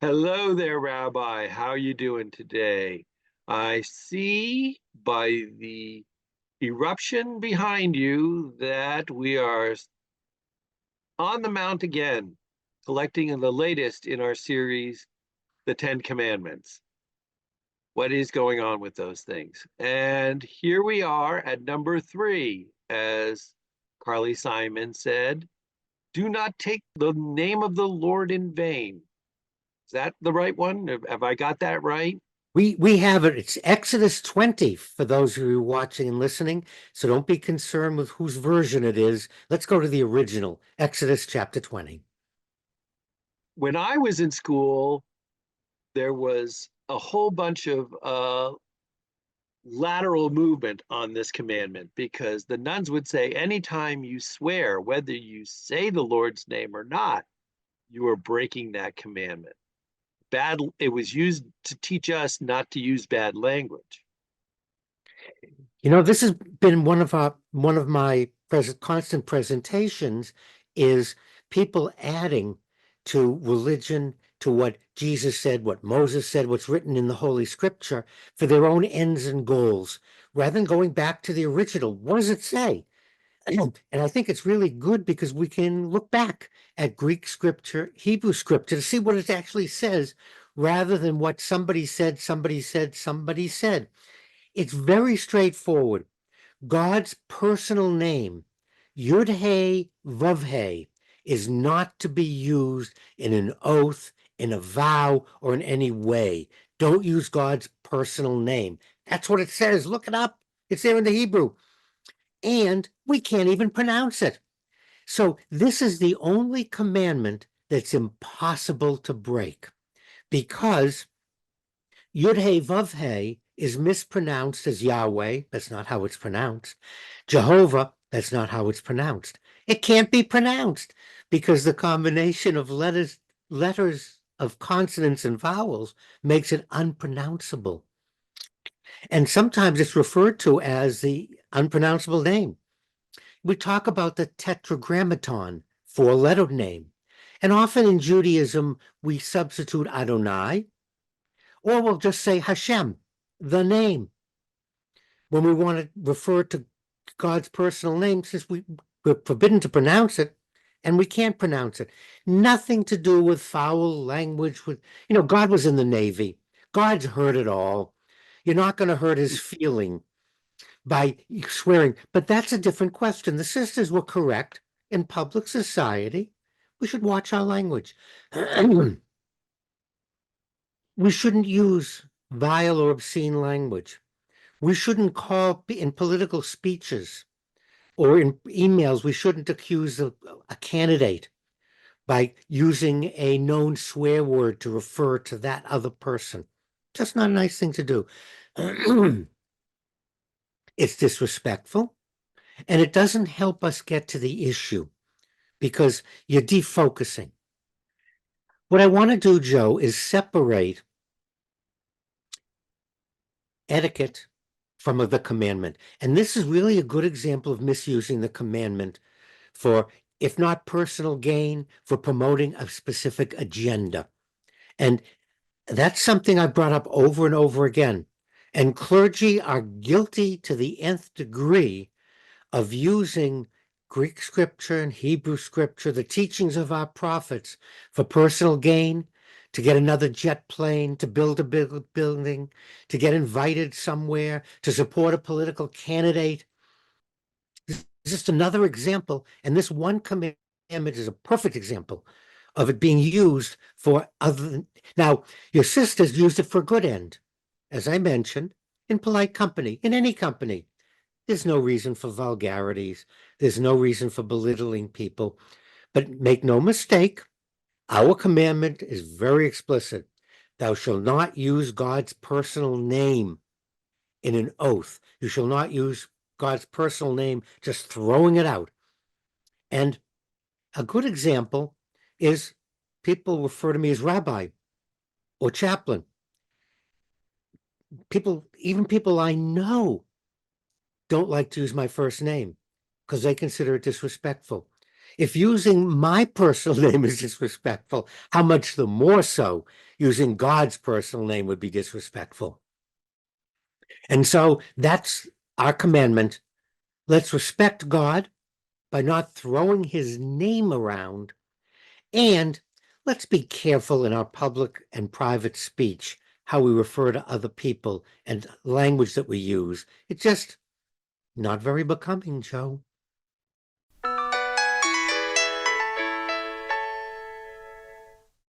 Hello there, Rabbi. How are you doing today? I see by the eruption behind you that we are on the mount again, collecting the latest in our series, The Ten Commandments. What is going on with those things? And here we are at number 3, as Carly Simon said, do not take the name of the Lord in vain. Is that the right one? Have I got that right? We have it. It's Exodus 20 for those of you watching and listening. So don't be concerned with whose version it is. Let's go to the original, Exodus chapter 20. When I was in school, there was a whole bunch of lateral movement on this commandment because the nuns would say, anytime you swear, whether you say the Lord's name or not, you are breaking that commandment. It was used to teach us not to use bad language. This has been one of my constant presentations is people adding to religion, to what Jesus said, what Moses said, what's written in the Holy Scripture for their own ends and goals, rather than going back to the original. What does it say? And I think it's really good because we can look back at Greek scripture, Hebrew scripture to see what it actually says rather than what somebody said, somebody said, somebody said. It's very straightforward. God's personal name, Yud He Vav He, is not to be used in an oath, in a vow, or in any way. Don't use God's personal name. That's what it says. Look it up. It's there in the Hebrew. And we can't even pronounce it. So this is the only commandment that's impossible to break because Yud He Vav He is mispronounced as Yahweh. That's not how it's pronounced. Jehovah, that's not how it's pronounced. It can't be pronounced because the combination of letters of consonants and vowels makes it unpronounceable. And sometimes it's referred to as the unpronounceable name. We talk about the tetragrammaton, four-letter name. And often in Judaism, we substitute Adonai, or we'll just say Hashem, the name. When we want to refer to God's personal name, since we're forbidden to pronounce it, and we can't pronounce it. Nothing to do with foul language. God was in the Navy. God's heard it all. You're not going to hurt his feeling by swearing. But that's a different question. The sisters were correct. In public society, we should watch our language. We shouldn't use vile or obscene language. We shouldn't call in political speeches or in emails, we shouldn't accuse a candidate by using a known swear word to refer to that other person. Just not a nice thing to do. It's disrespectful. And it doesn't help us get to the issue because you're defocusing. What I want to do, Joe, is separate etiquette from the commandment. And this is really a good example of misusing the commandment for, if not personal gain, for promoting a specific agenda. And that's something I brought up over and over again. And clergy are guilty to the nth degree of using Greek scripture and Hebrew scripture, the teachings of our prophets, for personal gain, to get another jet plane, to build a big building, to get invited somewhere, to support a political candidate. This is just another example, and this one commandment is a perfect example of it being used for other. Now, your sisters used it for a good end, as I mentioned, in polite company, in any company. There's no reason for vulgarities. There's no reason for belittling people. But make no mistake, our commandment is very explicit. Thou shalt not use God's personal name in an oath. You shall not use God's personal name just throwing it out. And a good example is people refer to me as rabbi or chaplain. Even people I know don't like to use my first name because they consider it disrespectful. If using my personal name is disrespectful, how much the more so using God's personal name would be disrespectful. And so that's our commandment. Let's respect God by not throwing his name around, and let's be careful in our public and private speech, how we refer to other people and language that we use. It's just not very becoming, Joe.